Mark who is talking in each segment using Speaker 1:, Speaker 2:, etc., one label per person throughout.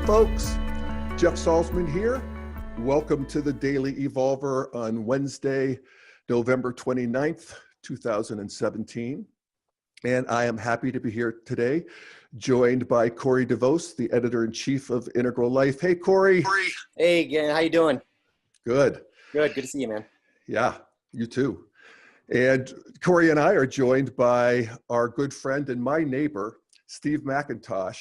Speaker 1: folks, Jeff Salzman here. Welcome to the Daily Evolver on Wednesday, November 29th, 2017. And I am happy to be here today, joined by Corey deVos, the editor-in-chief of Integral Life. Hey, Corey.
Speaker 2: Hey, Ken, how you doing?
Speaker 1: Good.
Speaker 2: Good to see you, man.
Speaker 1: Yeah, you too. And Corey and I are joined by our good friend and my neighbor, Steve McIntosh,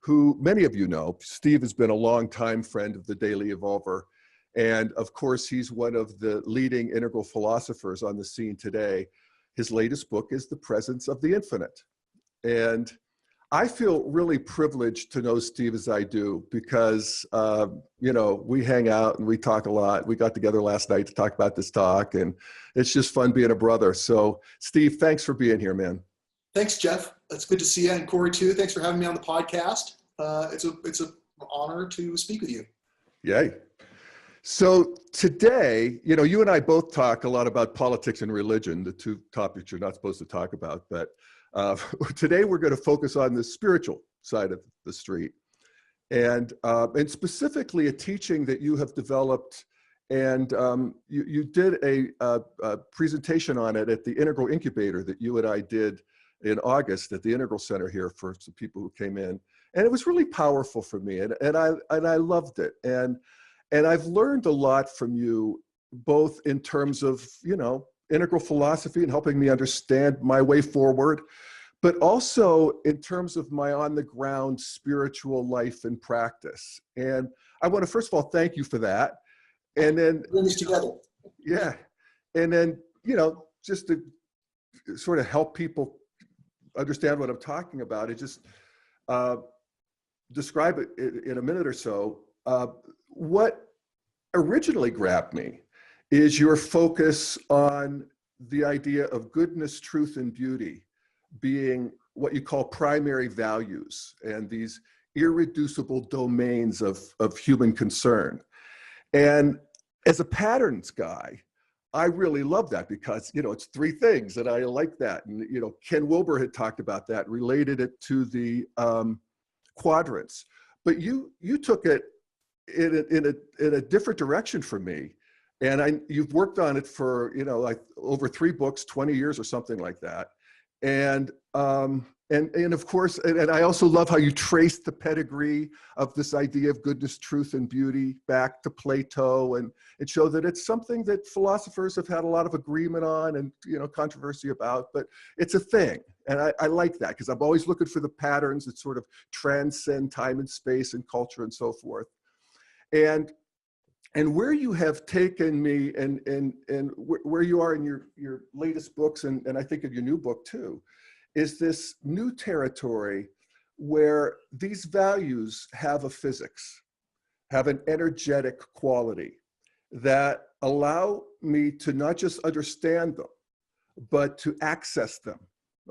Speaker 1: who many of you know. Steve has been a longtime friend of the Daily Evolver. And of course, he's one of the leading integral philosophers on the scene today. His latest book is The Presence of the Infinite. And I feel really privileged to know Steve as I do because, we hang out and we talk a lot. We got together last night to talk about this talk, and it's just fun being a brother. So Steve, thanks for being here, man.
Speaker 3: Thanks, Jeff. It's good to see you, and Corey too. Thanks for having me on the podcast. It's an honor to speak with you.
Speaker 1: Yay. So today, you and I both talk a lot about politics and religion, the two topics you're not supposed to talk about. But today we're going to focus on the spiritual side of the street, and specifically a teaching that you have developed, and you did a presentation on it at the Integral Incubator that you and I did in August at the Integral Center here for some people who came in, and it was really powerful for me, and I loved it, and I've learned a lot from you, both in terms of integral philosophy and helping me understand my way forward, but also in terms of my on-the-ground spiritual life and practice. And I want to first of all thank you for that, and then
Speaker 3: Bring this together.
Speaker 1: Yeah, and then just to sort of help people understand what I'm talking about, just describe it in a minute or so. What originally grabbed me is your focus on the idea of goodness, truth, and beauty being what you call primary values and these irreducible domains of human concern. And as a patterns guy, I really love that because, it's three things, and I like that. And, Ken Wilber had talked about that, related it to the quadrants. But you took it in a different direction for me. And you've worked on it for, like over 3 books, 20 years or something like that. And of course, and I also love how you trace the pedigree of this idea of goodness, truth, and beauty back to Plato, and show that it's something that philosophers have had a lot of agreement on and, controversy about, but it's a thing. And I like that because I'm always looking for the patterns that sort of transcend time and space and culture and so forth. And where you have taken me and where you are in your latest books, and I think of your new book too, is this new territory where these values have a physics, have an energetic quality that allow me to not just understand them, but to access them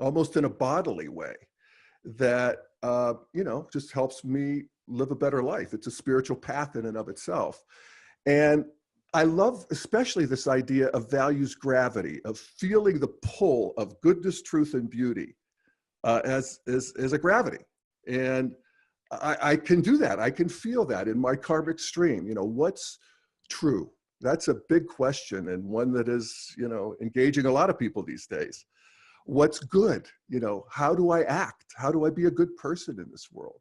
Speaker 1: almost in a bodily way that, just helps me live a better life. It's a spiritual path in and of itself. And I love especially this idea of values gravity, of feeling the pull of goodness, truth, and beauty as a gravity. And I can do that. I can feel that in my karmic stream. What's true? That's a big question, and one that is, engaging a lot of people these days. What's good? How do I act? How do I be a good person in this world?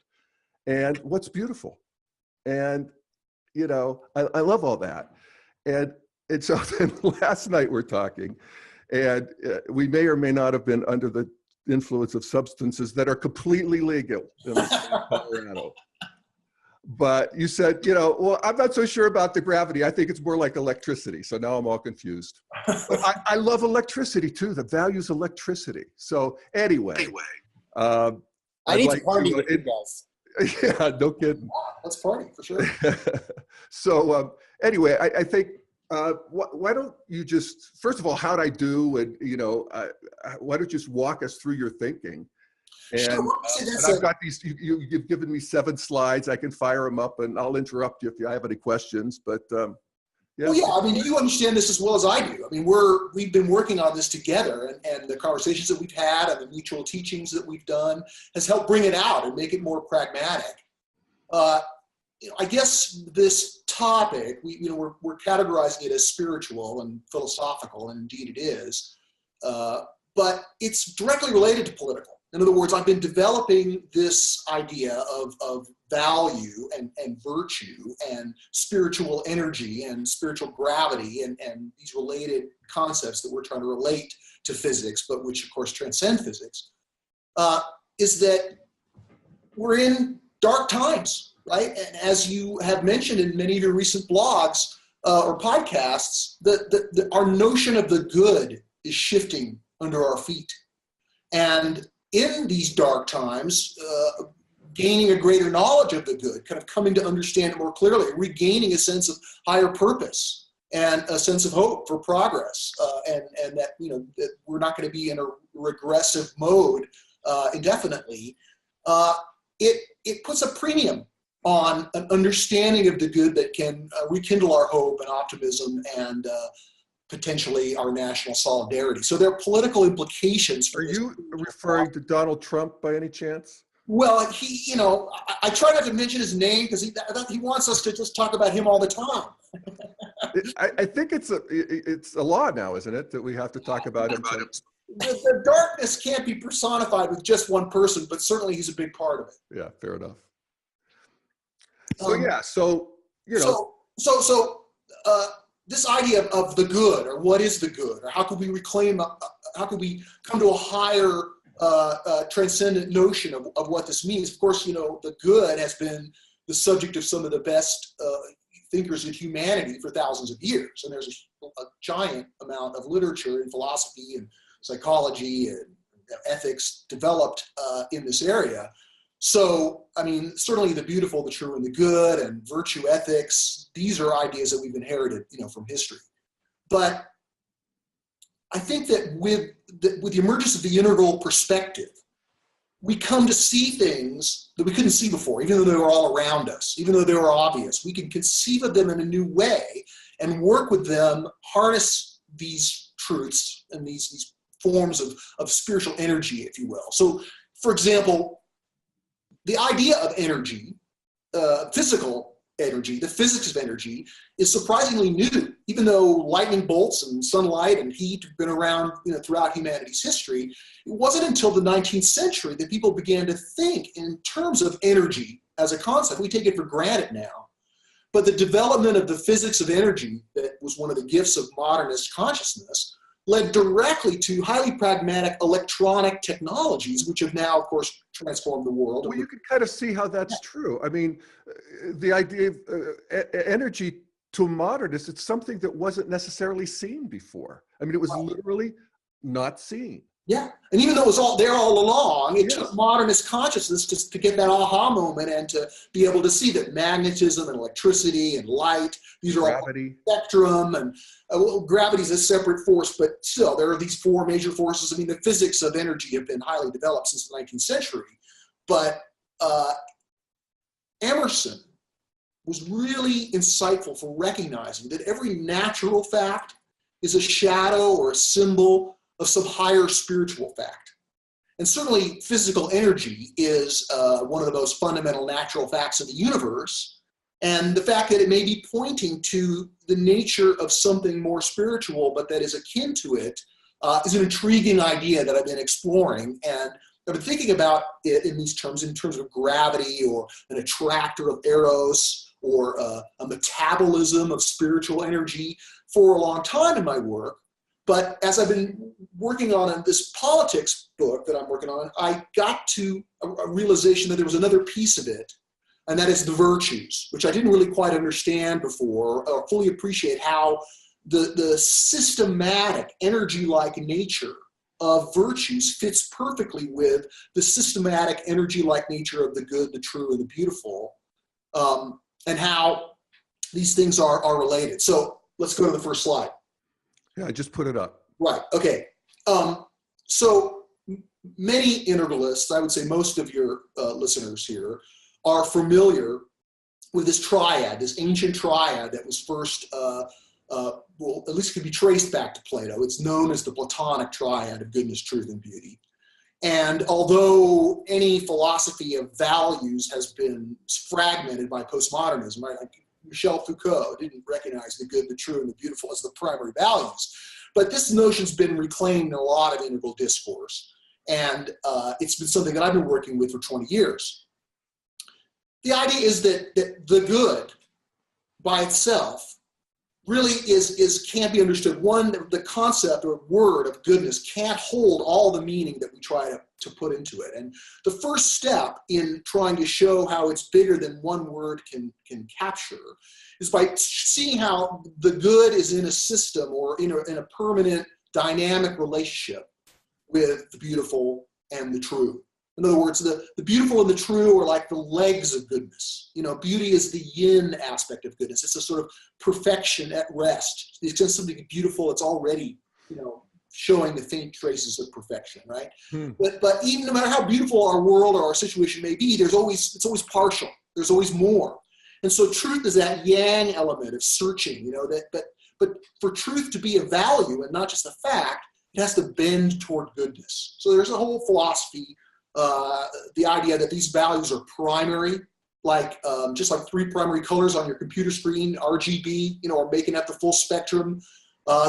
Speaker 1: And what's beautiful? And I love all that. And so then last night we're talking, and we may or may not have been under the influence of substances that are completely legal in Colorado. But you said, well, I'm not so sure about the gravity. I think it's more like electricity. So now I'm all confused. But I love electricity too. The value's electricity. So anyway.
Speaker 2: I need to party with you guys.
Speaker 1: Yeah, no kidding.
Speaker 3: Let's party for sure.
Speaker 1: So anyway, I think, why don't you just, first of all, how'd I do? And, why don't you just walk us through your thinking? And,
Speaker 3: sure.
Speaker 1: And I've got these, you've given me 7 slides. I can fire them up and I'll interrupt you if you have any questions, but
Speaker 3: Yeah. Well, yeah, I mean, you understand this as well as I do. I mean, we've been working on this together, and the conversations that we've had and the mutual teachings that we've done has helped bring it out and make it more pragmatic. I guess this topic, we're categorizing it as spiritual and philosophical, and indeed it is, but it's directly related to political. In other words, I've been developing this idea of value and virtue and spiritual energy and spiritual gravity and these related concepts that we're trying to relate to physics, but which of course transcend physics, is that we're in dark times, right? And as you have mentioned in many of your recent blogs or podcasts, our notion of the good is shifting under our feet. And in these dark times, gaining a greater knowledge of the good, kind of coming to understand it more clearly, regaining a sense of higher purpose and a sense of hope for progress, and that that we're not going to be in a regressive mode indefinitely. It puts a premium on an understanding of the good that can rekindle our hope and optimism and potentially our national solidarity. So there are political implications.
Speaker 1: Are you referring to Donald Trump by any chance?
Speaker 3: Well, I try not to mention his name because he wants us to just talk about him all the time.
Speaker 1: I think it's a law now, isn't it, that we have to talk about him?
Speaker 3: The darkness can't be personified with just one person, but certainly he's a big part of it.
Speaker 1: Yeah, fair enough. This
Speaker 3: idea of the good, or what is the good, or how could we reclaim, how could we come to a higher transcendent notion of what this means? Of course, the good has been the subject of some of the best thinkers in humanity for thousands of years. And there's a giant amount of literature in philosophy and psychology and ethics developed in this area. So, certainly the beautiful, the true, and the good, and virtue ethics, these are ideas that we've inherited, from history. But I think that with the emergence of the integral perspective, we come to see things that we couldn't see before, even though they were all around us, even though they were obvious. We can conceive of them in a new way and work with them, harness these truths and these forms of spiritual energy, if you will. So, for example, the idea of energy, physical energy, the physics of energy, is surprisingly new. Even though lightning bolts and sunlight and heat have been around throughout humanity's history, it wasn't until the 19th century that people began to think in terms of energy as a concept. We take it for granted now. But the development of the physics of energy, that was one of the gifts of modernist consciousness, led directly to highly pragmatic electronic technologies, which have now, of course, transformed the world.
Speaker 1: Well, you can kind of see how that's true. The idea of energy to modernists, it's something that wasn't necessarily seen before. It was literally not seen.
Speaker 3: Yeah, and even though it was all there all along, it took modernist consciousness to get that aha moment and to be able to see that magnetism and electricity and light, these are
Speaker 1: gravity,
Speaker 3: all spectrum, and gravity is a separate force, but still there are these four major forces. The physics of energy have been highly developed since the 19th century, but Emerson was really insightful for recognizing that every natural fact is a shadow or a symbol of some higher spiritual fact. And certainly physical energy is one of the most fundamental natural facts of the universe. And the fact that it may be pointing to the nature of something more spiritual, but that is akin to it, is an intriguing idea that I've been exploring. And I've been thinking about it in terms of gravity, or an attractor of eros, or a metabolism of spiritual energy for a long time in my work. But as I've been working on this politics book that I'm working on, I got to a realization that there was another piece of it, and that is the virtues, which I didn't really quite understand before or fully appreciate how the systematic, energy-like nature of virtues fits perfectly with the systematic, energy-like nature of the good, the true, and the beautiful, and how these things are related. So let's go to the first slide.
Speaker 1: Yeah, I just put it up.
Speaker 3: Right, okay. So many integralists, I would say most of your listeners here, are familiar with this triad, this ancient triad that was first, at least could be traced back to Plato. It's known as the Platonic triad of goodness, truth, and beauty. And although any philosophy of values has been fragmented by postmodernism, right? Like Michel Foucault didn't recognize the good, the true, and the beautiful as the primary values. But this notion's been reclaimed in a lot of integral discourse. And it's been something that I've been working with for 20 years. The idea is that the good by itself really can't be understood. One, the concept or word of goodness can't hold all the meaning that we try to put into it. And the first step in trying to show how it's bigger than one word can capture is by seeing how the good is in a system or in a permanent dynamic relationship with the beautiful and the true. In other words, the beautiful and the true are like the legs of goodness. You know, beauty is the yin aspect of goodness. It's a sort of perfection at rest. It's just something beautiful. It's already, you know, showing the faint traces of perfection, right? But even no matter how beautiful our world or our situation may be, it's always partial. There's always more. And so truth is that yang element of searching, you know, but for truth to be a value and not just a fact, it has to bend toward goodness. So there's a whole philosophy, the idea that these values are primary, like just like three primary colors on your computer screen, RGB, you know, are making up the full spectrum.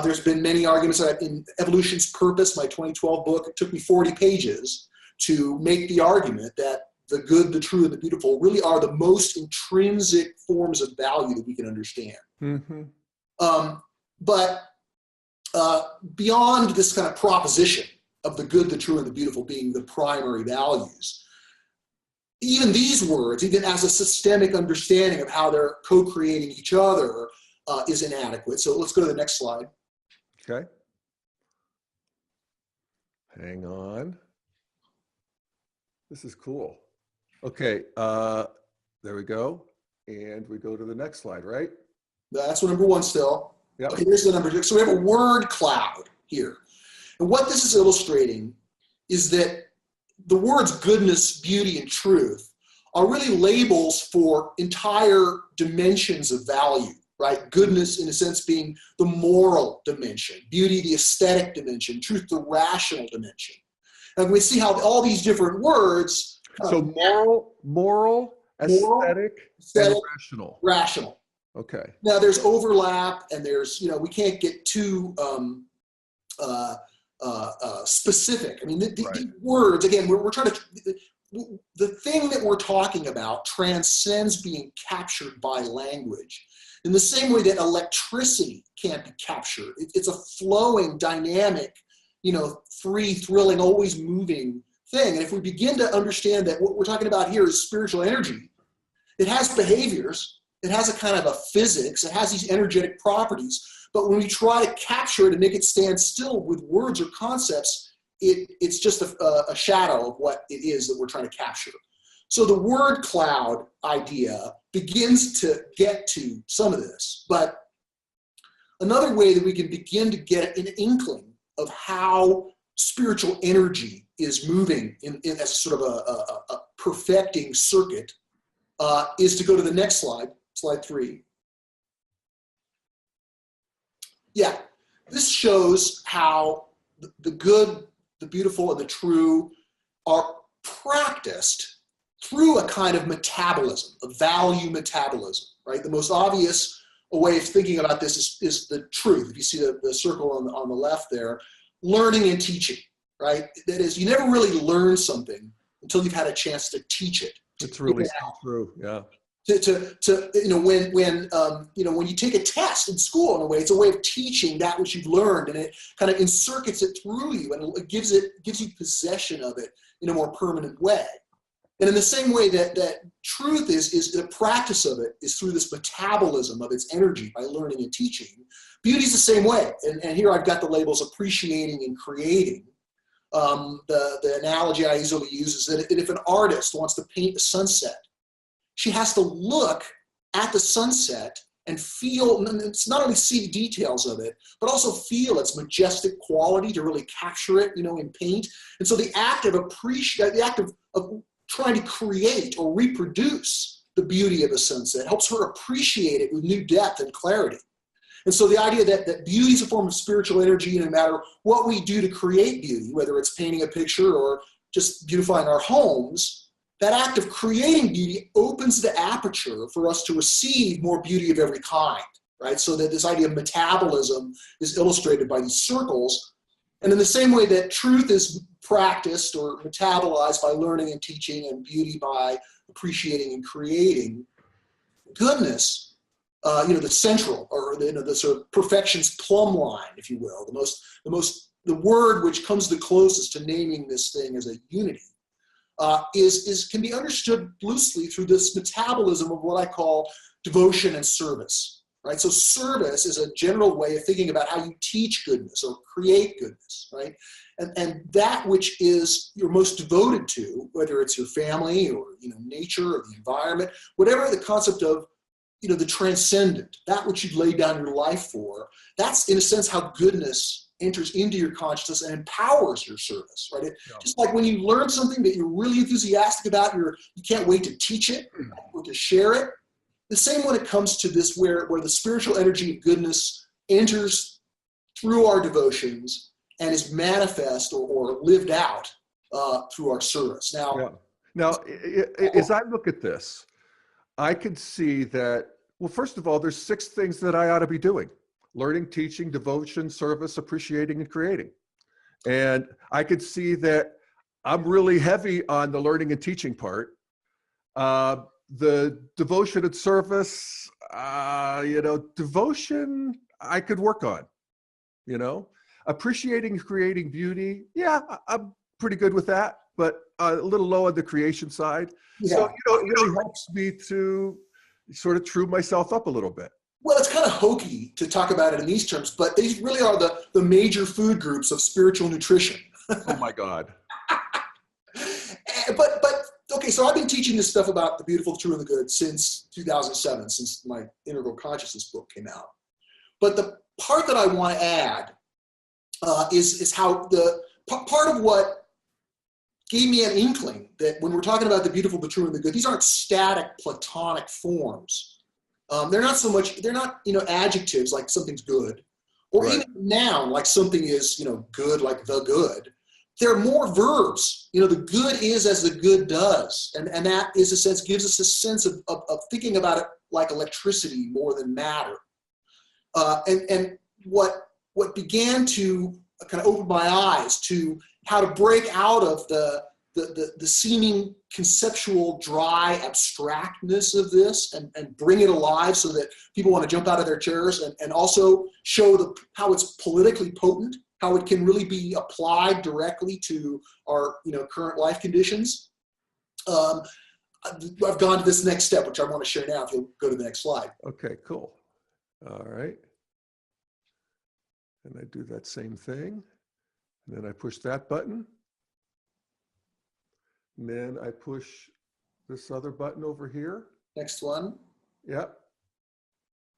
Speaker 3: There's been many arguments that in Evolution's Purpose, my 2012 book, it took me 40 pages to make the argument that the good, the true, and the beautiful really are the most intrinsic forms of value that we can understand. But beyond this kind of proposition of the good, the true, and the beautiful being the primary values, even these words, even as a systemic understanding of how they're co-creating each other, is inadequate. So let's go to the next slide.
Speaker 1: Okay. Hang on. This is cool. Okay, there we go. And we go to the next slide, right?
Speaker 3: That's number one still.
Speaker 1: Yep.
Speaker 3: Okay, here's the number two. So we have a word cloud here. And what this is illustrating is that the words goodness, beauty, and truth are really labels for entire dimensions of value, right? Goodness, in a sense, being the moral dimension, beauty, the aesthetic dimension, truth, the rational dimension. And we see how all these different words.
Speaker 1: So moral, aesthetic, and rational.
Speaker 3: Rational.
Speaker 1: Okay.
Speaker 3: Now there's overlap, and there's, you know, we can't get too specific. I mean, the words, again, we're trying to, the thing that we're talking about transcends being captured by language. In the same way that electricity can't be captured. It's a flowing, dynamic, you know, free, thrilling, always moving thing. And if we begin to understand that what we're talking about here is spiritual energy, it has behaviors, it has a kind of a physics, it has these energetic properties, but when we try to capture it and make it stand still with words or concepts, it's just a shadow of what it is that we're trying to capture. So the word cloud idea begins to get to some of this, but another way that we can begin to get an inkling of how spiritual energy is moving in as sort of a perfecting circuit is to go to the next slide, slide 3. Yeah, this shows how the good, the beautiful, and the true are practiced through a kind of metabolism, a value metabolism, right? The most obvious way of thinking about this is the truth. If you see the circle on the left there, learning and teaching, right? That is, you never really learn something until you've had a chance to teach it.
Speaker 1: It's really true, yeah.
Speaker 3: To you know, when you take a test in school, in a way, it's a way of teaching that which you've learned, and it kind of encircuits it through you, and it gives you possession of it in a more permanent way. And in the same way that truth is the practice of it is through this metabolism of its energy by learning and teaching. Beauty is the same way. And here I've got the labels appreciating and creating. The analogy I easily use is that if an artist wants to paint the sunset, she has to look at the sunset and feel, it's not only see the details of it, but also feel its majestic quality to really capture it, you know, in paint. And so the act of trying to create or reproduce the beauty of a sunset helps her appreciate it with new depth and clarity. And so the idea that beauty is a form of spiritual energy, no matter what we do to create beauty, whether it's painting a picture or just beautifying our homes, that act of creating beauty opens the aperture for us to receive more beauty of every kind, right? So that this idea of metabolism is illustrated by these circles. And in the same way that truth is practiced or metabolized by learning and teaching, and beauty by appreciating and creating, goodness, the central, or the sort of perfection's plumb line, if you will, the word which comes the closest to naming this thing as a unity, can be understood loosely through this metabolism of what I call devotion and service, right? So service is a general way of thinking about how you teach goodness or create goodness, right? And that which is you're most devoted to, whether it's your family or nature or the environment, whatever the concept of the transcendent, that which you've laid down your life for, that's in a sense how goodness enters into your consciousness and empowers your service, right? Just like when you learn something that you're really enthusiastic about, you can't wait to teach it or to share it. The same when it comes to this, where the spiritual energy of goodness enters through our devotions and is manifest or lived out through our service.
Speaker 1: Now, as I look at this, I could see that, well, first of all, there's 6 things that I ought to be doing: learning, teaching, devotion, service, appreciating, and creating. And I could see that I'm really heavy on the learning and teaching part. The devotion and service, devotion, I could work on, appreciating and creating beauty. Yeah, I'm pretty good with that, but a little low on the creation side. Yeah. So, it really helps me to sort of true myself up a little bit.
Speaker 3: Well, it's kind of hokey to talk about it in these terms, but these really are the major food groups of spiritual nutrition.
Speaker 1: Oh my God.
Speaker 3: But okay, so I've been teaching this stuff about the beautiful, the true, and the good since 2007, since my Integral Consciousness book came out. But the part that I want to add is how part of what gave me an inkling that when we're talking about the beautiful, the true, and the good, these aren't static Platonic forms. They're not adjectives like something's good, or right. Even noun like something is, good, like the good. There are more verbs. The good is as the good does. And that is gives us a sense of thinking about it like electricity more than matter. And what began to kind of open my eyes to how to break out of the seeming conceptual dry abstractness of this and bring it alive so that people want to jump out of their chairs, and also show how it's politically potent, how it can really be applied directly to our current life conditions. I've gone to this next step, which I want to share now, if you'll go to the next slide.
Speaker 1: Okay, cool. All right. And I do that same thing. And then I push that button. And then I push this other button over here.
Speaker 3: Next one.
Speaker 1: Yep.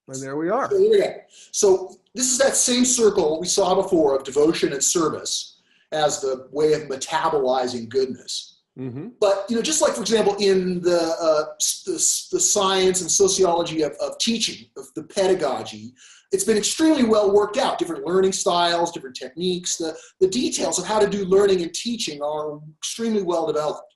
Speaker 1: And there we are.
Speaker 3: So here we go. So this is that same circle we saw before of devotion and service as the way of metabolizing goodness. Mm-hmm. But just like, for example, in the science and sociology of teaching, of the pedagogy, it's been extremely well worked out. Different learning styles, different techniques. The details of how to do learning and teaching are extremely well developed.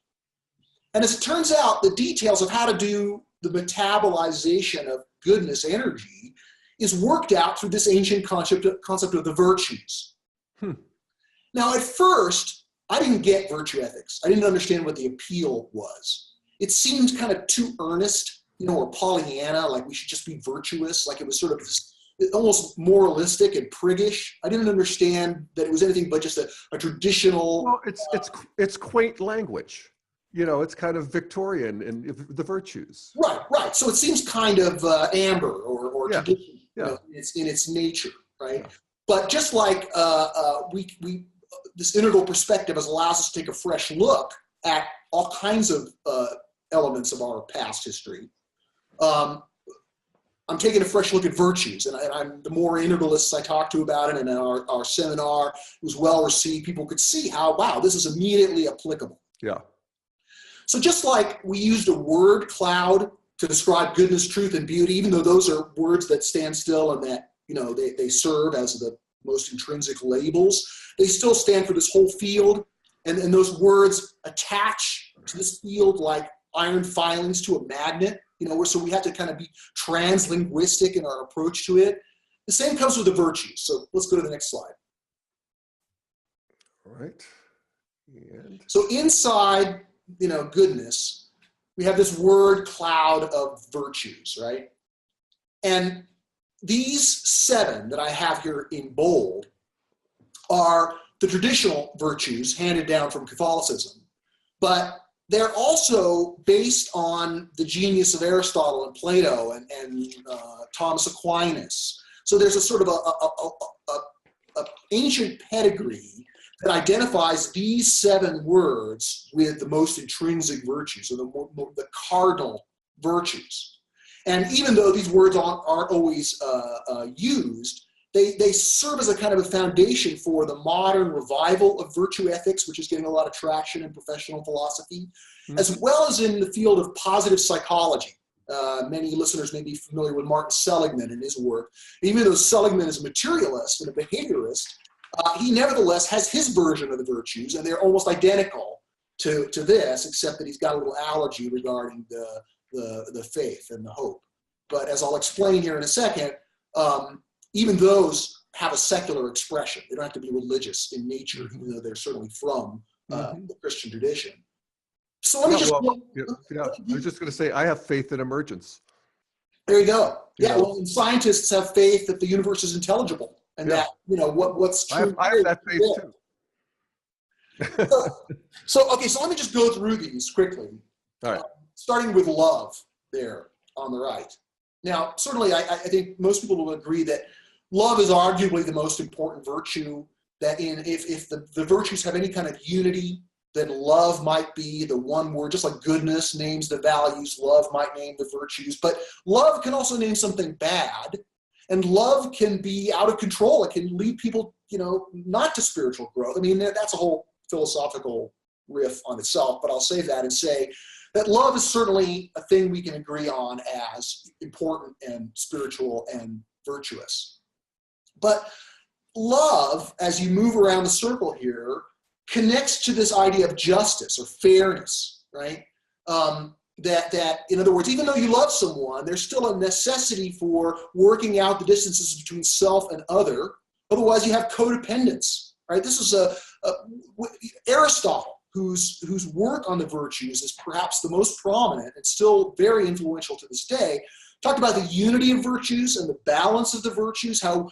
Speaker 3: And as it turns out, the details of how to do the metabolization of goodness energy is worked out through this ancient concept of the virtues. Now, at first, I didn't get virtue ethics. I didn't understand what the appeal was. It seemed kind of too earnest, or Pollyanna, like we should just be virtuous, like it was sort of almost moralistic and priggish. I didn't understand that it was anything but just a traditional.
Speaker 1: Well, it's quaint language. It's kind of Victorian in the virtues.
Speaker 3: Right. So it seems kind of amber or
Speaker 1: yeah.
Speaker 3: tradition in its nature, right? Yeah. But just like we this integral perspective allows us to take a fresh look at all kinds of elements of our past history. I'm taking a fresh look at virtues, and I'm the more integralists I talk to about it, and in our seminar, it was well received. People could see how, wow, this is immediately applicable.
Speaker 1: Yeah.
Speaker 3: So just like we used a word cloud to describe goodness, truth, and beauty, even though those are words that stand still and that, they serve as the most intrinsic labels, they still stand for this whole field and those words attach to this field like iron filings to a magnet, so we have to kind of be translinguistic in our approach to it. The same comes with the virtues. So let's go to the next slide.
Speaker 1: All right. And
Speaker 3: So inside, goodness, we have this word cloud of virtues, right? And these 7 that I have here in bold are the traditional virtues handed down from Catholicism, but they're also based on the genius of Aristotle and Plato and Thomas Aquinas. So there's a sort of a ancient pedigree that identifies these 7 words with the most intrinsic virtues, or the cardinal virtues. And even though these words aren't always used, they serve as a kind of a foundation for the modern revival of virtue ethics, which is getting a lot of traction in professional philosophy, as well as in the field of positive psychology. Many listeners may be familiar with Martin Seligman and his work. Even though Seligman is a materialist and a behaviorist, he nevertheless has his version of the virtues, and they're almost identical to this, except that he's got a little allergy regarding the faith and the hope. But as I'll explain here in a second, even those have a secular expression. They don't have to be religious in nature, even though they're certainly from the Christian tradition. So let me
Speaker 1: I was just going to say, I have faith in emergence.
Speaker 3: There you go. Yeah, well, and scientists have faith that the universe is intelligible, and that what's true.
Speaker 1: I have that faith too.
Speaker 3: So let me just go through these quickly.
Speaker 1: All right. Starting
Speaker 3: with love there on the right. Now, certainly, I think most people will agree that love is arguably the most important virtue. That if the virtues have any kind of unity, then love might be the one word, just like goodness names the values, love might name the virtues. But love can also name something bad, and love can be out of control. It can lead people, not to spiritual growth. I mean, that's a whole philosophical riff on itself, but I'll save that and say that love is certainly a thing we can agree on as important and spiritual and virtuous. But love, as you move around the circle here, connects to this idea of justice or fairness, right? That, in other words, even though you love someone, there's still a necessity for working out the distances between self and other. Otherwise, you have codependence, right? This is Aristotle, whose work on the virtues is perhaps the most prominent and still very influential to this day, talked about the unity of virtues and the balance of the virtues, how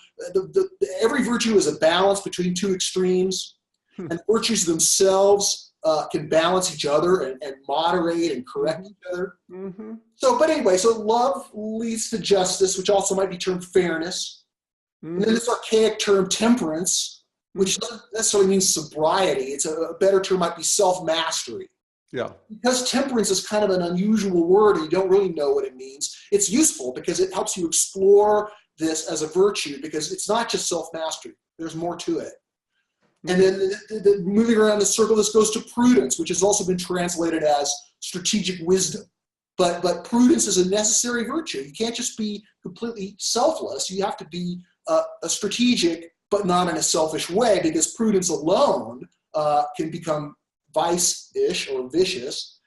Speaker 3: every virtue is a balance between 2 extremes, and virtues themselves can balance each other and moderate and correct each other.
Speaker 1: Mm-hmm.
Speaker 3: So love leads to justice, which also might be termed fairness. Mm-hmm. And then this archaic term temperance, which doesn't necessarily mean sobriety. It's a better term might be self-mastery.
Speaker 1: Yeah.
Speaker 3: Because temperance is kind of an unusual word and you don't really know what it means, it's useful because it helps you explore this as a virtue, because it's not just self-mastery. There's more to it. And then moving around the circle, this goes to prudence, which has also been translated as strategic wisdom. But prudence is a necessary virtue. You can't just be completely selfless. You have to be a strategic, but not in a selfish way, because prudence alone can become vice-ish or vicious.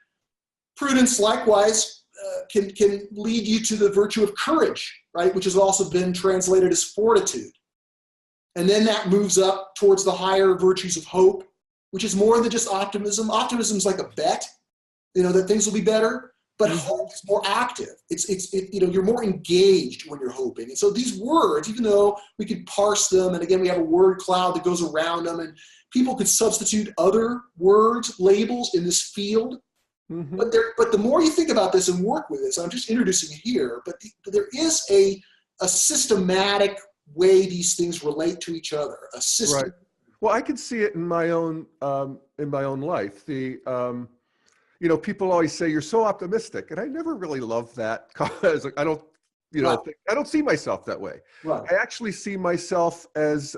Speaker 3: Prudence, likewise, can lead you to the virtue of courage, right, which has also been translated as fortitude. And then that moves up towards the higher virtues of hope, which is more than just optimism. Optimism is like a bet, that things will be better. But hope is more active. You're more engaged when you're hoping. And so these words, even though we could parse them, and again, we have a word cloud that goes around them, and people could substitute other words, labels in this field. Mm-hmm. But the more you think about this and work with this, I'm just introducing it here, but there is a systematic way these things relate to each other. A system.
Speaker 1: Right. Well, I can see it in my own life. People always say you're so optimistic, and I never really love that because I don't, I don't see myself that way.
Speaker 3: Right.
Speaker 1: I actually see myself as,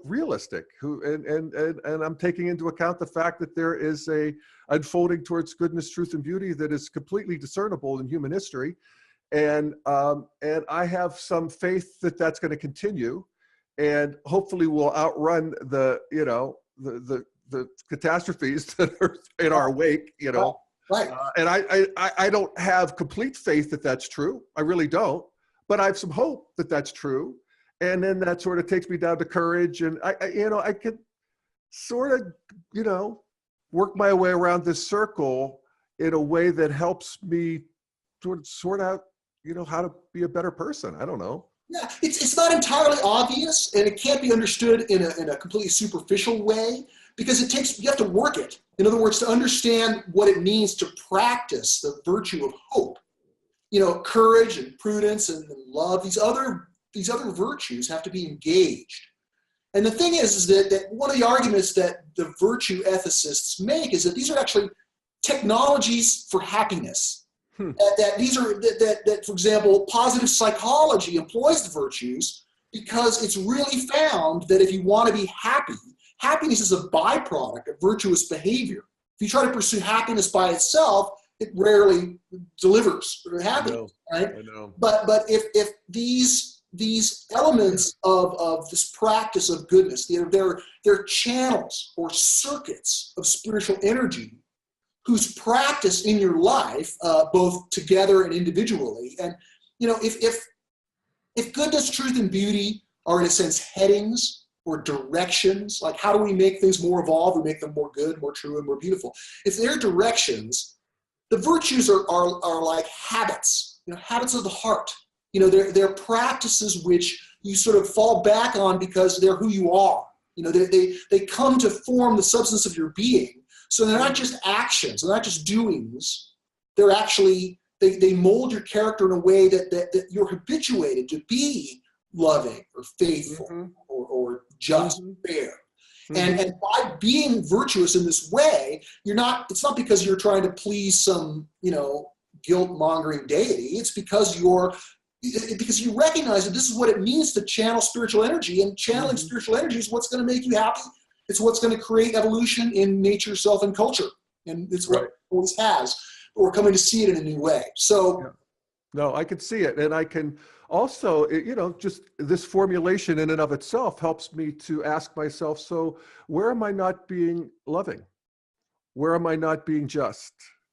Speaker 1: realistic. And I'm taking into account the fact that there is a unfolding towards goodness, truth, and beauty that is completely discernible in human history, and I have some faith that that's going to continue, and hopefully will outrun the the catastrophes that are in our wake, you know.
Speaker 3: Right.
Speaker 1: And I don't have complete faith that that's true. I really don't. But I have some hope that that's true. And then that sort of takes me down to courage. And I could sort of, work my way around this circle in a way that helps me sort out, how to be a better person. I don't know.
Speaker 3: Yeah, it's not entirely obvious, and it can't be understood in a completely superficial way, because you have to work it. In other words, to understand what it means to practice the virtue of hope, courage and prudence and love, these other virtues have to be engaged. And the thing is that one of the arguments that the virtue ethicists make is that these are actually technologies for happiness. That, for example, positive psychology employs the virtues because it's really found that if you want to be happy, happiness is a byproduct of virtuous behavior. If you try to pursue happiness by itself, it rarely delivers happiness, right?
Speaker 1: I know.
Speaker 3: But if these elements of this practice of goodness, they're channels or circuits of spiritual energy whose practice in your life, both together and individually. And, if goodness, truth, and beauty are in a sense headings or directions, like how do we make things more evolved, we make them more good, more true, and more beautiful. If they're directions, the virtues are like habits, habits of the heart. They're practices which you sort of fall back on because they're who you are. They come to form the substance of your being. So they're not just actions, they're not just doings. They're actually, they mold your character in a way that you're habituated to be loving or faithful or just, fair. And by being virtuous in this way, it's not because you're trying to please some, guilt-mongering deity. It's because you recognize that this is what it means to channel spiritual energy, and channeling spiritual energy is what's going to make you happy. It's what's going to create evolution in nature, self, and culture. And it's what it always has. But we're coming to see it in a new way. So,
Speaker 1: no, I can see it. And I can also, just this formulation in and of itself helps me to ask myself, so where am I not being loving? Where am I not being just?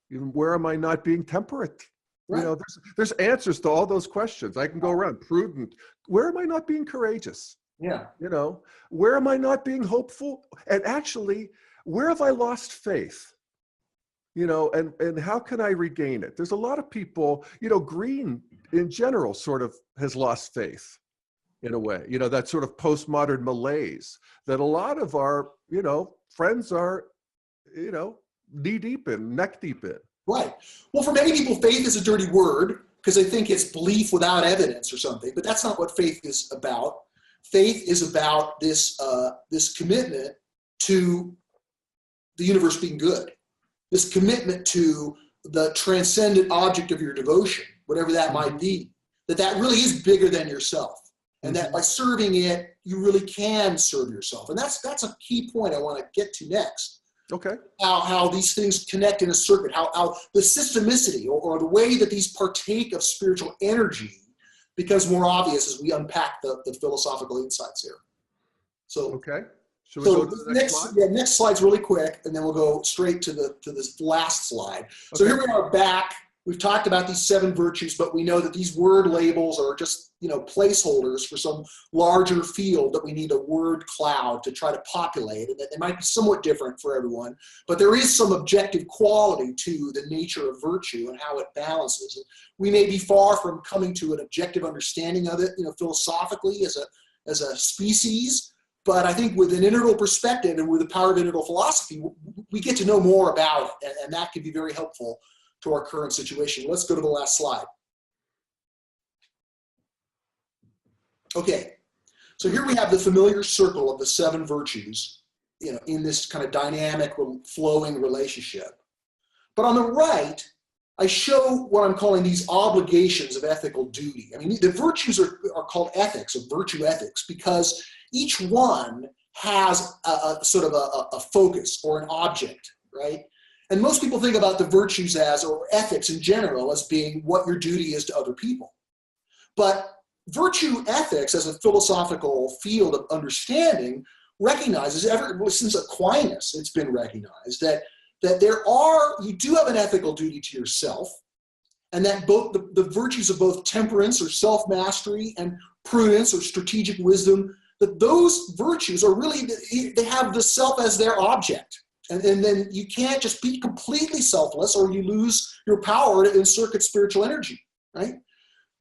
Speaker 1: Where am I not being temperate? Right. There's answers to all those questions. I can go around. Prudent. Where am I not being courageous?
Speaker 3: Yeah.
Speaker 1: Where am I not being hopeful? And actually, where have I lost faith? And how can I regain it? There's a lot of people, Green in general sort of has lost faith in a way, that sort of postmodern malaise that a lot of our, friends are, knee deep in, neck deep in.
Speaker 3: Right. Well, for many people, faith is a dirty word because they think it's belief without evidence or something, but that's not what faith is about. Faith is about this commitment to the universe being good, this commitment to the transcendent object of your devotion, whatever that might be, that really is bigger than yourself, and that by serving it, you really can serve yourself. And that's a key point I want to get to next.
Speaker 1: Okay.
Speaker 3: How these things connect in a circuit, how the systemicity or the way that these partake of spiritual energy becomes more obvious as we unpack the philosophical insights here. So,
Speaker 1: okay. Should we go to the next slide?
Speaker 3: Yeah, next slide's really quick, and then we'll go straight to this last slide. So here we are back. We've talked about these 7 virtues, but we know that these word labels are just, placeholders for some larger field that we need a word cloud to try to populate, and that they might be somewhat different for everyone, but there is some objective quality to the nature of virtue and how it balances. And we may be far from coming to an objective understanding of it, philosophically as a species, but I think with an integral perspective and with the power of integral philosophy, we get to know more about it, and that can be very helpful to our current situation. Let's go to the last slide. Okay, so here we have the familiar circle of the 7 virtues, in this kind of dynamic, flowing relationship. But on the right, I show what I'm calling these obligations of ethical duty. I mean, the virtues are called ethics, or virtue ethics, because each one has a sort of a focus or an object, right? And most people think about the virtues or ethics in general, as being what your duty is to other people. But virtue ethics as a philosophical field of understanding recognizes, since Aquinas, it's been recognized that you do have an ethical duty to yourself, and that both the virtues of both temperance or self-mastery and prudence or strategic wisdom, that those virtues are really, they have the self as their object. And then you can't just be completely selfless, or you lose your power to encircuit spiritual energy, right?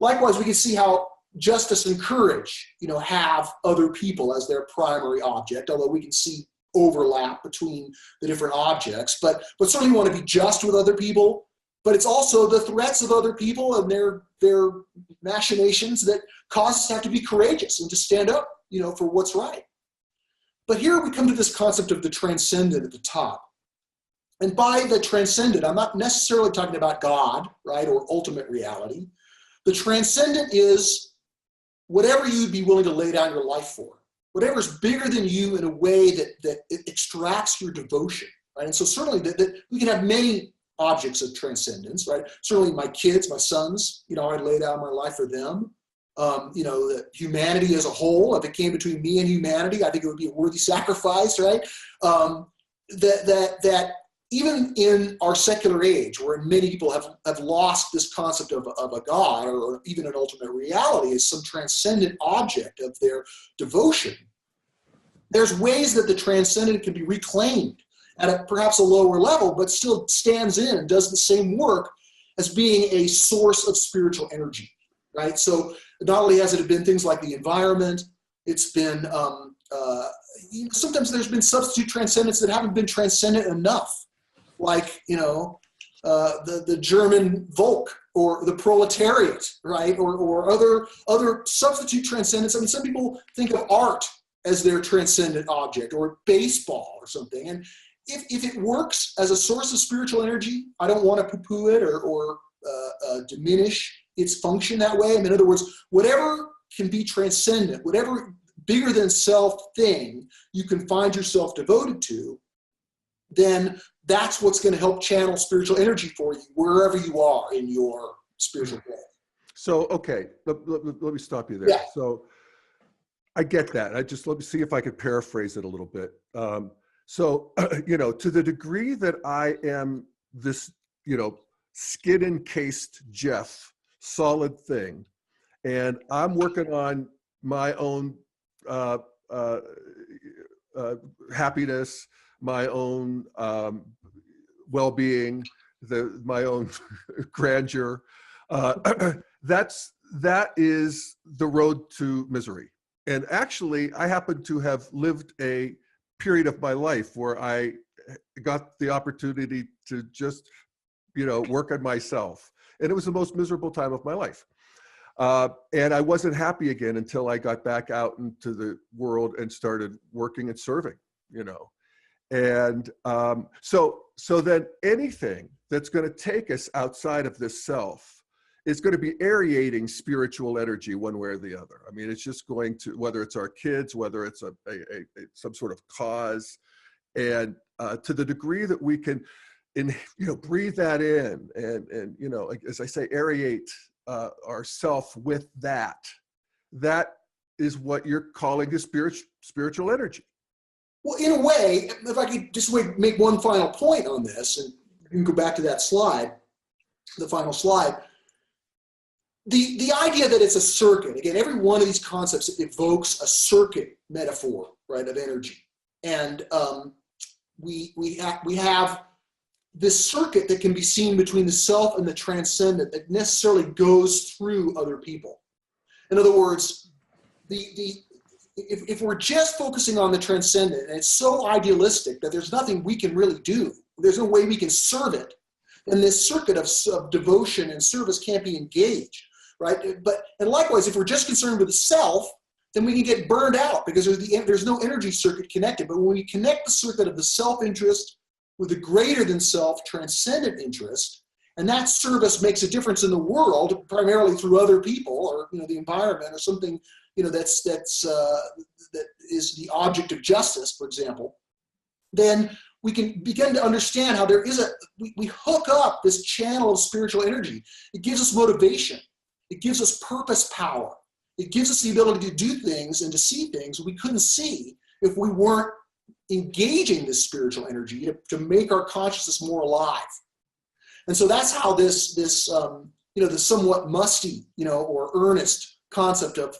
Speaker 3: Likewise, we can see how justice and courage, have other people as their primary object, although we can see overlap between the different objects. But certainly want to be just with other people. But it's also the threats of other people and their machinations that cause us to have to be courageous and to stand up, for what's right. But here we come to this concept of the transcendent at the top. And by the transcendent, I'm not necessarily talking about God, right, or ultimate reality. The transcendent is whatever you'd be willing to lay down your life for, whatever's bigger than you in a way that it extracts your devotion, right? And so certainly that we can have many objects of transcendence, right? Certainly my kids, my sons, I'd lay down my life for them. The humanity as a whole, if it came between me and humanity, I think it would be a worthy sacrifice, right? That even in our secular age, where many people have lost this concept of a God or even an ultimate reality as some transcendent object of their devotion, there's ways that the transcendent can be reclaimed at perhaps a lower level, but still stands in and does the same work as being a source of spiritual energy, right? So not only has it been things like the environment, it's been, sometimes there's been substitute transcendence that haven't been transcendent enough, like, the German Volk or the proletariat, right? Or other substitute transcendence. I mean, some people think of art as their transcendent object, or baseball or something. And if it works as a source of spiritual energy, I don't want to poo-poo it or diminish its function that way. I mean, in other words, whatever can be transcendent, whatever bigger than self thing you can find yourself devoted to, then that's what's going to help channel spiritual energy for you wherever you are in your spiritual growth.
Speaker 1: So, okay, let me stop you there. Yeah. So I get that. Let me see if I could paraphrase it a little bit. So, to the degree that I am this, skin encased Jeff, solid thing, and I'm working on my own happiness, my own well-being, my own grandeur. That is the road to misery. And actually, I happen to have lived a period of my life where I got the opportunity to just, work on myself. And it was the most miserable time of my life. And I wasn't happy again until I got back out into the world and started working and serving, And so then anything that's going to take us outside of this self is going to be aerating spiritual energy one way or the other. I mean, it's just going to, whether it's our kids, whether it's some sort of cause, and to the degree that we can, breathe that in and as I say, aerate ourself with that is what you're calling a spiritual energy.
Speaker 3: Well, in a way, if I could just make one final point on this, and you can go back to that slide, the final slide. The idea that it's a circuit, again, every one of these concepts evokes a circuit metaphor, right, of energy. And we have this circuit that can be seen between the self and the transcendent that necessarily goes through other people. In other words, if we're just focusing on the transcendent, and it's so idealistic that there's nothing we can really do, there's no way we can serve it, then this circuit of devotion and service can't be engaged, right? And likewise, if we're just concerned with the self, then we can get burned out because there's no energy circuit connected. But when we connect the circuit of the self-interest with the greater than self transcendent interest, and that service makes a difference in the world, primarily through other people or the environment or something that is the object of justice, for example, then we can begin to understand how there is we hook up this channel of spiritual energy. It gives us motivation. It gives us purpose power. It gives us the ability to do things and to see things we couldn't see if we weren't engaging this spiritual energy to make our consciousness more alive. And so that's how this the somewhat musty, or earnest concept of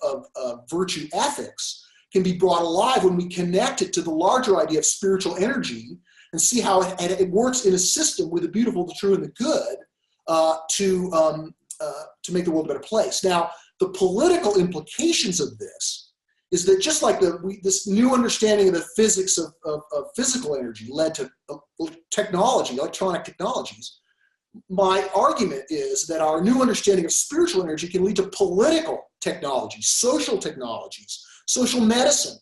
Speaker 3: virtue ethics can be brought alive when we connect it to the larger idea of spiritual energy and see how it works in a system with the beautiful, the true, and the good to make the world a better place. Now, the political implications of this is that just like this new understanding of the physics of physical energy led to technology, electronic technologies, my argument is that our new understanding of spiritual energy can lead to political technologies, social technologies, social medicine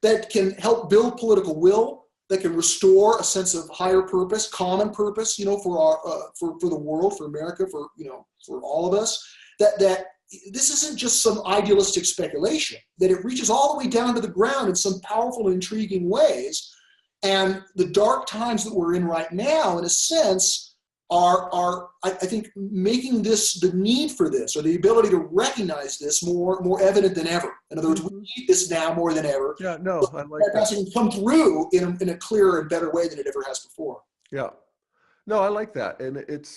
Speaker 3: that can help build political will, that can restore a sense of higher purpose, common purpose, for the world, for America, for all of us. That this isn't just some idealistic speculation, that it reaches all the way down to the ground in some powerful and intriguing ways. And the dark times that we're in right now, in a sense, are I think making the need for this, or the ability to recognize this more evident than ever. In other words, we need this now more than ever.
Speaker 1: Yeah, no,
Speaker 3: so
Speaker 1: I like that.
Speaker 3: It can come through in a clearer and better way than it ever has before.
Speaker 1: Yeah. No, I like that. And it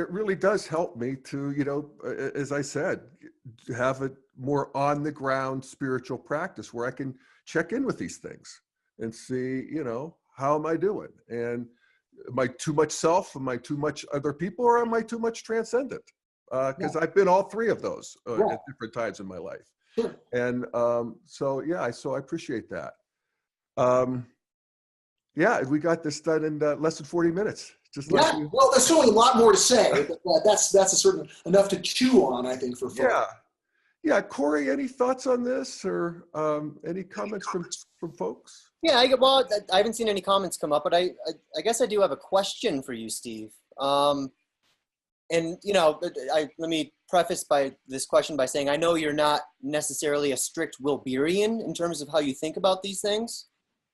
Speaker 1: really does help me to, as I said, have a more on the ground spiritual practice where I can check in with these things and see, how am I doing? And am I too much self? Am I too much other people? Or am I too much transcendent? Because I've been all three of those at different times in my life.
Speaker 3: Sure.
Speaker 1: And so I appreciate that. We got this done in less than 40 minutes.
Speaker 3: Well, there's certainly a lot more to say, but that's a certain enough to chew on, I think, for folks.
Speaker 1: Yeah. Corey, any thoughts on this, or any comments from folks?
Speaker 2: Yeah, I haven't seen any comments come up, but I guess I do have a question for you, Steve. Let me preface this question by saying I know you're not necessarily a strict Wilberian in terms of how you think about these things,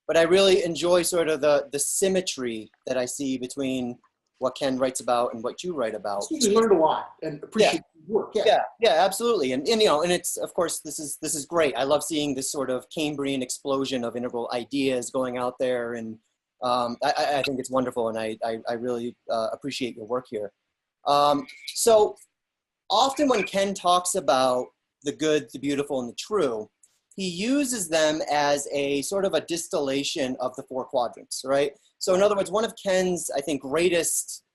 Speaker 2: but I really enjoy sort of the symmetry that I see between what Ken writes about and what you write about.
Speaker 3: You learned a lot and appreciate your work.
Speaker 2: Yeah, absolutely. And it's, of course, this is great. I love seeing this sort of Cambrian explosion of integral ideas going out there. And I think it's wonderful. And I really appreciate your work here. So often when Ken talks about the good, the beautiful, and the true, he uses them as a sort of a distillation of the four quadrants, right? So in other words, one of Ken's, I think, greatest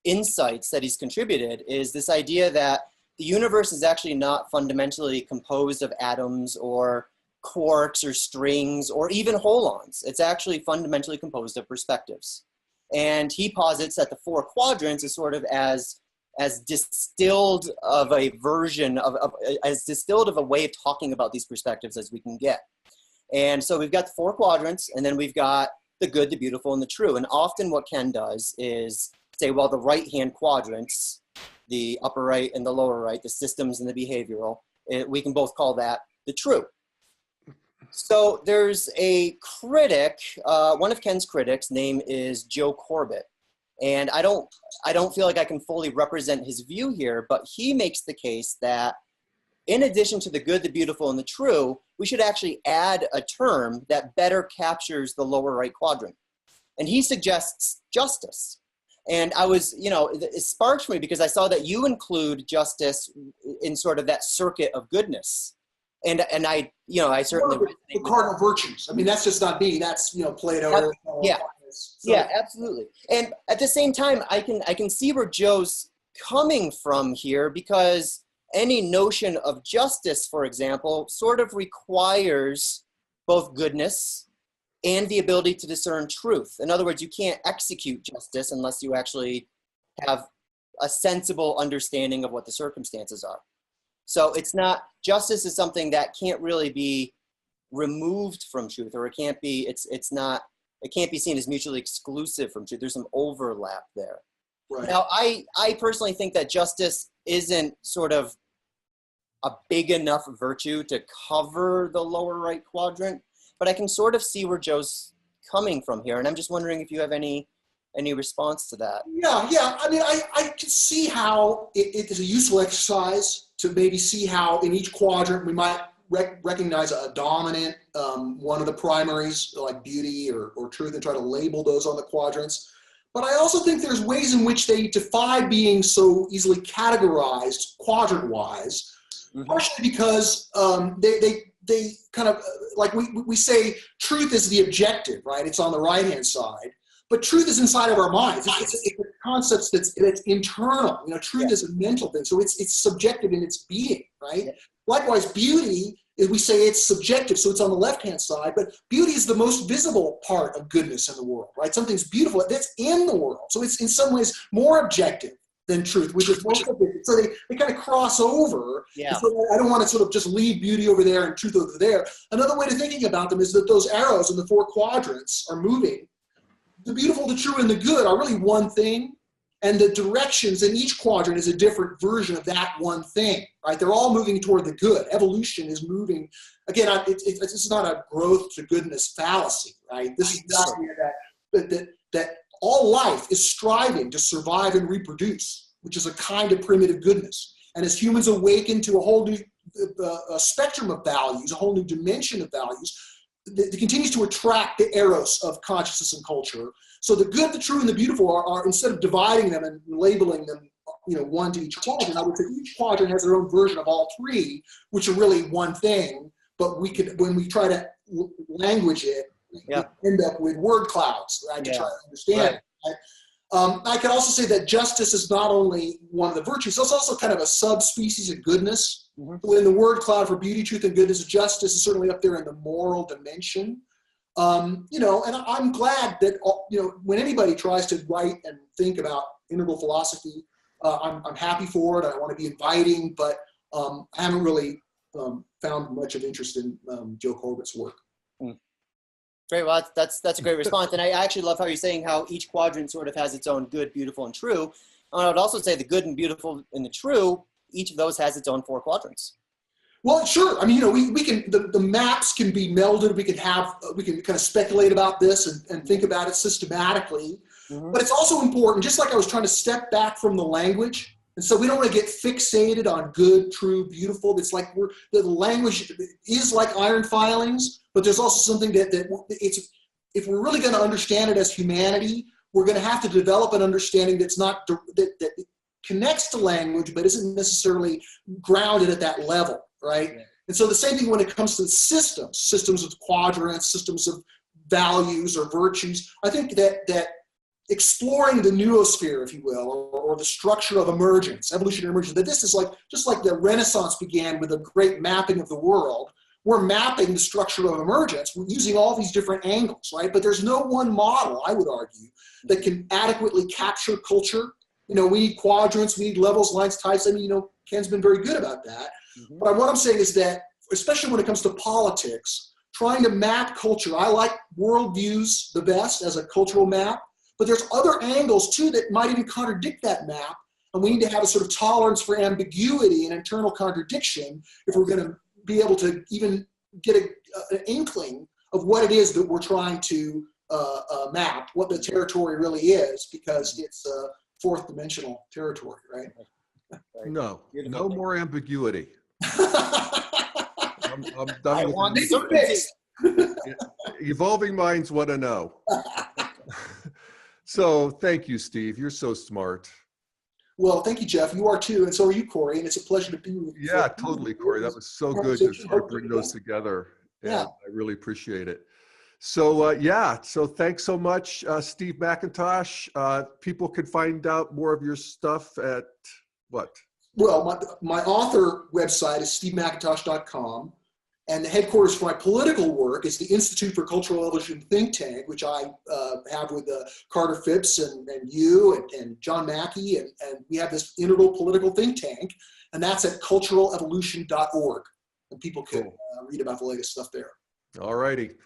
Speaker 2: insights that he's contributed is this idea that the universe is actually not fundamentally composed of atoms or quarks or strings or even holons. It's actually fundamentally composed of perspectives. And he posits that the four quadrants is sort of as distilled of a version as distilled of a way of talking about these perspectives as we can get. And so we've got the four quadrants, and then we've got the good, the beautiful, and the true. And often what Ken does is say, well, the right-hand quadrants, the upper right and the lower right, the systems and the behavioral, we can both call that the true. So there's a critic, one of Ken's critics, name is Joe Corbett. And I don't feel like I can fully represent his view here, but he makes the case that in addition to the good, the beautiful, and the true, we should actually add a term that better captures the lower right quadrant. And he suggests justice. And I was, it sparked me because I saw that you include justice in sort of that circuit of goodness. And I certainly
Speaker 3: the Cardinal Virtues. I mean, that's just not me. That's Plato.
Speaker 2: Yeah, absolutely. And at the same time, I can see where Joe's coming from here, because any notion of justice, for example, sort of requires both goodness and the ability to discern truth. In other words, you can't execute justice unless you actually have a sensible understanding of what the circumstances are. So justice is something that can't really be removed from truth, or it can't be seen as mutually exclusive from truth. There's some overlap there.
Speaker 3: Right.
Speaker 2: Now, I personally think that justice isn't sort of a big enough virtue to cover the lower right quadrant, but I can sort of see where Joe's coming from here. And I'm just wondering if you have any response to that.
Speaker 3: Yeah. I mean, I can see how it is a useful exercise to maybe see how in each quadrant we might recognize a dominant one of the primaries, like beauty or truth, and try to label those on the quadrants. But I also think there's ways in which they defy being so easily categorized quadrant-wise, partially because they kind of, like we say, truth is the objective, right? It's on the right-hand side. But truth is inside of our minds. It's a concept that's internal. You know, truth is a mental thing, so it's subjective in its being, right? Yeah. Likewise, beauty is, we say it's subjective, so it's on the left-hand side. But beauty is the most visible part of goodness in the world, right? Something's beautiful that's in the world, so it's in some ways more objective than truth, which is more subjective. So they kind of cross over. Yeah. So I don't want to sort of just leave beauty over there and truth over there. Another way of thinking about them is that those arrows in the 4 quadrants are moving. The beautiful, the true, and the good are really one thing, and the directions in each quadrant is a different version of that one thing, right? They're all moving toward the good. Evolution is moving. Again, it's not a growth to goodness fallacy, right? This is the idea that all life is striving to survive and reproduce, which is a kind of primitive goodness. And as humans awaken to a whole new spectrum of values, a whole new dimension of values, it continues to attract the eros of consciousness and culture. So the good, the true, and the beautiful are instead of dividing them and labeling them, you know, one to each quadrant, I would say each quadrant has their own version of all 3, which are really one thing. But we could, when we try to language it, we end up with word clouds, right, to try to understand it. Right? I could also say that justice is not only one of the virtues, it's also kind of a subspecies of goodness. In the word cloud for beauty, truth, and goodness, justice is certainly up there in the moral dimension. You know, and I'm glad that, you know, when anybody tries to write and think about integral philosophy, I'm happy for it. I want to be inviting, but I haven't really found much of interest in Joe Corbett's work.
Speaker 2: Great. Well, that's a great response. And I actually love how you're saying how each quadrant sort of has its own good, beautiful, and true. And I would also say the good and beautiful and the true, each of those has its own 4 quadrants.
Speaker 3: Well, sure. I mean, you know, we can, the maps can be melded. We can kind of speculate about this and think about it systematically. But it's also important, just like I was trying to step back from the language. And so we don't want to get fixated on good, true, beautiful. It's like the language is like iron filings, but there's also something that it's, if we're really going to understand it as humanity, we're going to have to develop an understanding that's not, that connects to language, but isn't necessarily grounded at that level, right? Yeah. And so the same thing when it comes to systems of quadrants, systems of values or virtues. I think that exploring the noosphere, if you will, or the structure of emergence, evolution and emergence, that this is like, just like the Renaissance began with a great mapping of the world, we're mapping the structure of emergence. We're using all these different angles, right? But there's no one model, I would argue, that can adequately capture culture. You know, we need quadrants, we need levels, lines, types. I mean, you know, Ken's been very good about that. But what I'm saying is that, especially when it comes to politics, trying to map culture, I like worldviews the best as a cultural map, but there's other angles too that might even contradict that map. And we need to have a sort of tolerance for ambiguity and internal contradiction if we're going to be able to even get an inkling of what it is that we're trying to map, what the territory really is, because it's fourth dimensional territory, right?
Speaker 1: No more ambiguity. I'm done
Speaker 3: I
Speaker 1: with
Speaker 3: want this.
Speaker 1: Evolving minds want to know. So thank you, Steve. You're so smart.
Speaker 3: Well, thank you, Jeff. You are too, and so are you, Corey. And it's a pleasure to be with you.
Speaker 1: Yeah, totally, Corey. That was so good to sort of bring those together. Yeah, I really appreciate it. So so thanks so much, Steve McIntosh. People can find out more of your stuff at what?
Speaker 3: Well, my author website is stevemcintosh.com, and the headquarters for my political work is the Institute for Cultural Evolution think tank, which I have with Carter Phipps and you and John Mackey, and we have this integral political think tank, and that's at culturalevolution.org, and people can read about the latest stuff there. All righty.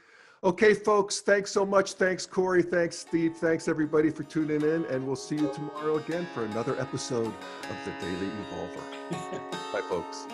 Speaker 3: Okay, folks, thanks so much. Thanks, Corey. Thanks, Steve. Thanks, everybody, for tuning in. And we'll see you tomorrow again for another episode of The Daily Evolver. Bye, folks.